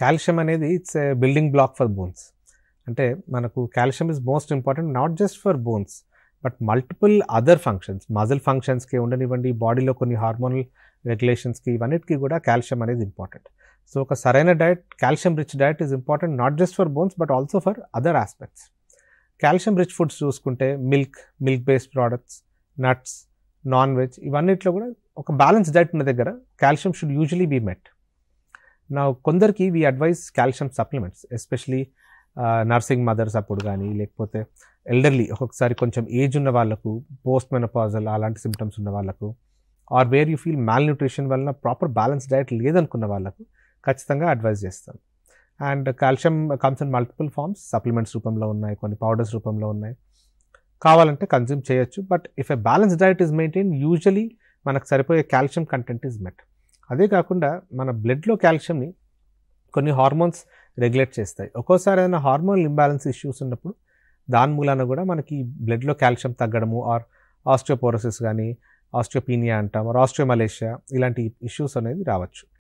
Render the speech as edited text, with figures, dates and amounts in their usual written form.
Calcium అనేది it's a building block for bones. అంటే మనకు calcium is most important not just for bones but multiple other functions, muscle ఫంక్షన్స్కి ఉండనివ్వండి, బాడీలో కొన్ని హార్మోనల్ రెగ్యులేషన్స్కి, ఇవన్నిటికీ కూడా కాల్షియం అనేది ఇంపార్టెంట్. సో ఒక సరైన diet, calcium rich diet is important not just for bones but also for other aspects. Calcium rich foods చూసుకుంటే milk based products, nuts, non veg, ఇవన్నిట్లో కూడా ఒక బ్యాలెన్స్ డైట్ ఉన్న దగ్గర calcium should usually be met. నా కొందరికి we advise calcium supplements, especially nursing mothers అప్పుడు కానీ, లేకపోతే ఎల్డర్లీ ఒక్కొక్కసారి కొంచెం ఏజ్ ఉన్న వాళ్ళకు, పోస్ట్ మెనోపాజల్ అలాంటి సిమ్టమ్స్ ఉన్న వాళ్ళకు, or where you feel malnutrition వలన ప్రాపర్ బ్యాలెన్స్ డైట్ లేదనుకున్న వాళ్ళకు ఖచ్చితంగా అడ్వైజ్ చేస్తాం. And calcium comes in multiple forms, supplements రూపంలో ఉన్నాయి, కొన్ని పౌడర్స్ రూపంలో ఉన్నాయి, కావాలంటే కన్జ్యూమ్ చేయొచ్చు. But if a balance diet is maintain usually మనకు సరిపోయే కాల్షియం కంటెంట్ ఈజ్ మెట్. అదే కాకుండా మన బ్లడ్లో కాల్షియంని కొన్ని హార్మోన్స్ రెగ్యులేట్ చేస్తాయి. ఒక్కోసారి ఏదైనా హార్మోనల్ ఇంబ్యాలెన్స్ ఇష్యూస్ ఉన్నప్పుడు దాని మూలాన కూడా మనకి బ్లడ్లో కాల్షియం తగ్గడము, ఆర్ ఆస్టియోపోరోసిస్ కానీ, ఆస్టియోపీనియా అంటాం, ఆర్ ఆస్టియోమలేషియా, ఇలాంటి ఇష్యూస్ అనేది రావచ్చు.